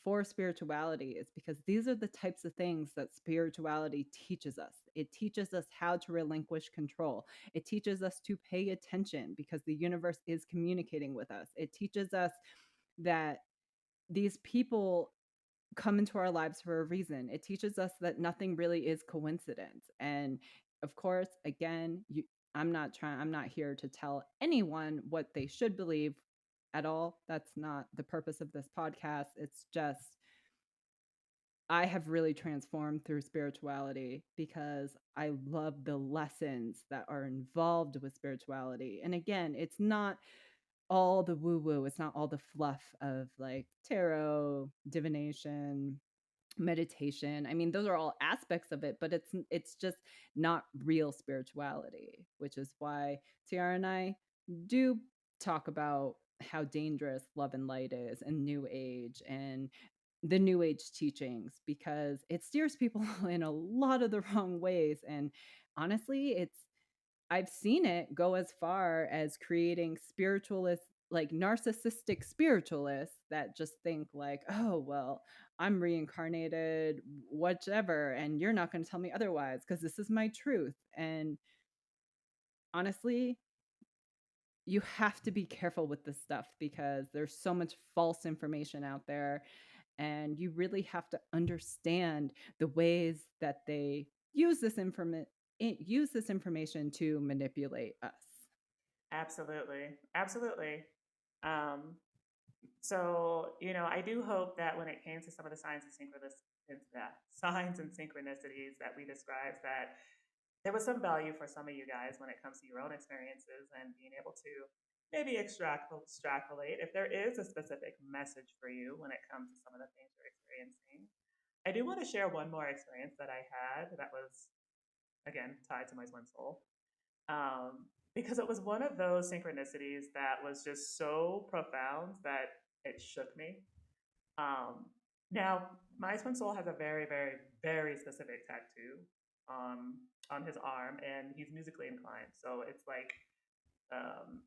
for spirituality is because these are the types of things that spirituality teaches us. It teaches us how to relinquish control. It teaches us to pay attention because the universe is communicating with us. It teaches us that these people come into our lives for a reason. It teaches us that nothing really is coincidence. And of course, again, I'm not here to tell anyone what they should believe at all. That's not the purpose of this podcast. It's just I have really transformed through spirituality because I love the lessons that are involved with spirituality. And again, it's not all the woo woo, it's not all the fluff of like tarot, divination, meditation. I mean, those are all aspects of it, but it's just not real spirituality, which is why Tiara and I do talk about how dangerous love and light is and new age and the new age teachings because it steers people in a lot of the wrong ways. And honestly, I've seen it go as far as creating spiritualists, like narcissistic spiritualists that just think like, oh, well, I'm reincarnated, whatever, and you're not going to tell me otherwise because this is my truth. And honestly, you have to be careful with this stuff because there's so much false information out there. And you really have to understand the ways that they use this information to manipulate us. Absolutely. Absolutely. Um, so, I do hope that when it came to some of the signs and synchronicities that we described, that there was some value for some of you guys when it comes to your own experiences and being able to maybe extrapolate if there is a specific message for you when it comes to some of the things you're experiencing. I do want to share one more experience that I had that was, again, tied to my twin soul. Because it was one of those synchronicities that was just so profound that it shook me. Um, Now, my twin soul has a very, very, very specific tattoo on his arm, and he's musically inclined. So it's like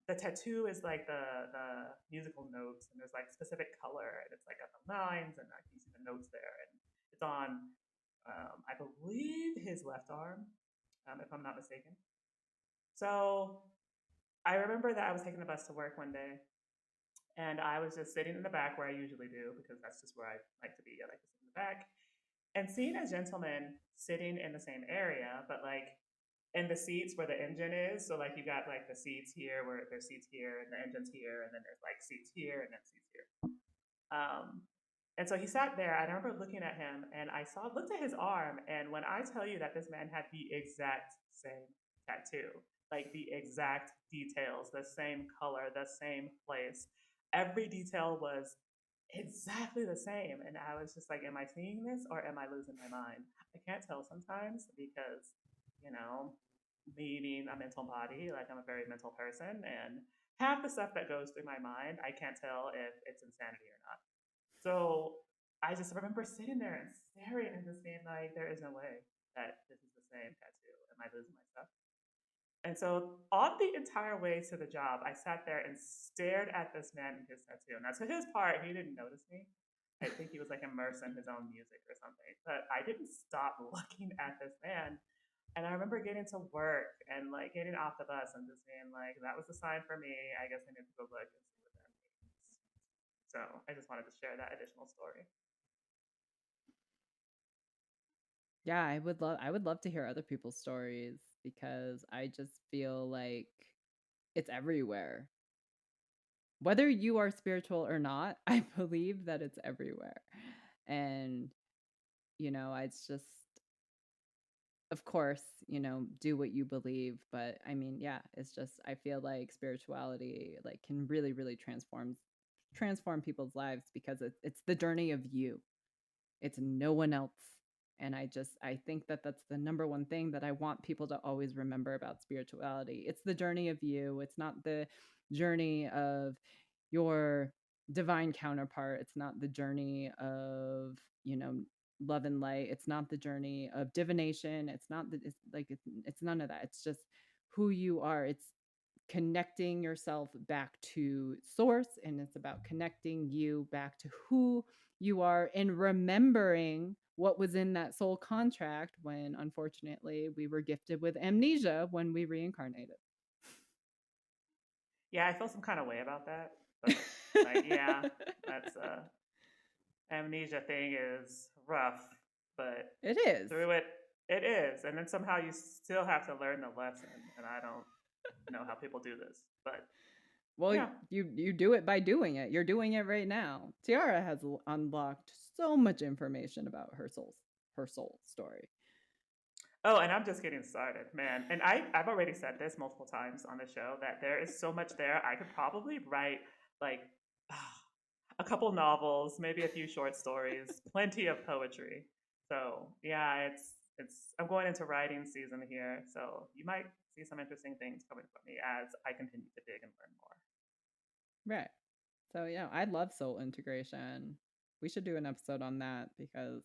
the tattoo is like the musical notes, and there's like specific color, and it's like got the lines, and I can see the notes there, and it's on, I believe, his left arm, if I'm not mistaken. So I remember that I was taking the bus to work one day, and I was just sitting in the back where I usually do because that's just where I like to be. I like to sit in the back and seeing a gentleman sitting in the same area, but like in the seats where the engine is. So like you got like the seats here where there's seats here and the engine's here, and then there's like seats here and then seats here. Um, and so he sat there. I remember looking at him and looked at his arm. And when I tell you that this man had the exact same tattoo, like the exact details, the same color, the same place, every detail was exactly the same. And I was just like, am I seeing this or am I losing my mind? I can't tell sometimes because, you know, me being a mental body, like I'm a very mental person, and half the stuff that goes through my mind, I can't tell if it's insanity or not. So I just remember sitting there and staring and just being like, there is no way that this is the same tattoo. Am I losing my stuff? And so on the entire way to the job, I sat there and stared at this man and his tattoo. Now, to his part, he didn't notice me. I think he was like immersed in his own music or something. But I didn't stop looking at this man. And I remember getting to work and like getting off the bus and just being like, that was a sign for me. I guess I need to go look and see what that means. So I just wanted to share that additional story. Yeah, I would love to hear other people's stories because I just feel like it's everywhere. Whether you are spiritual or not, I believe that it's everywhere. And it's just, of course, do what you believe, but I mean, yeah, it's just I feel like spirituality like can really really transform people's lives because it's the journey of you. It's no one else. And I think that that's the number one thing that I want people to always remember about spirituality. It's the journey of you. It's not the journey of your divine counterpart. It's not the journey of, love and light. It's not the journey of divination. It's none of that. It's just who you are. It's connecting yourself back to source, and it's about connecting you back to who you are and remembering what was in that soul contract when unfortunately we were gifted with amnesia when we reincarnated. Yeah, I feel some kind of way about that. But like, yeah, that's amnesia thing is rough, but It is. through it, it is. And then somehow you still have to learn the lesson. And I don't know how people do this, but Well, yeah. you do it by doing it. You're doing it right now. Tiara has unlocked so much information about her soul story. Oh, and I'm just getting started, man. And I've already said this multiple times on the show that there is so much there. I could probably write like a couple novels, maybe a few short stories, plenty of poetry. So yeah, it's I'm going into writing season here. So you might see some interesting things coming from me as I continue to dig and learn more. Right. So yeah, I love soul integration. We should do an episode on that because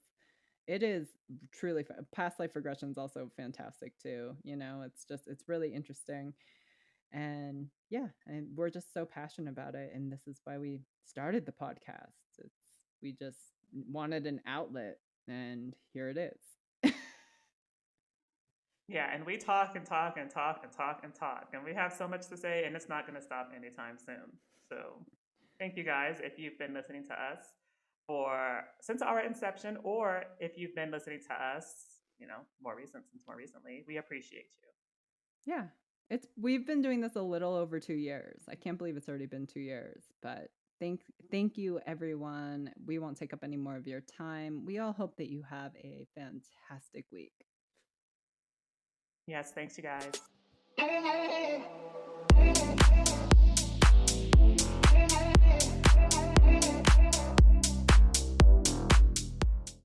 it is truly past life regression is also fantastic too. It's really interesting. And yeah, and we're just so passionate about it, and this is why we started the podcast. We just wanted an outlet, and here it is. Yeah, and we talk and talk and talk and talk and talk, and we have so much to say, and it's not going to stop anytime soon. So, thank you guys if you've been listening to us. since our inception, or if you've been listening to us, more recently, we appreciate you. Yeah. We've been doing this a little over 2 years. I can't believe it's already been 2 years, but thank you everyone. We won't take up any more of your time. We all hope that you have a fantastic week. Yes, thanks you guys.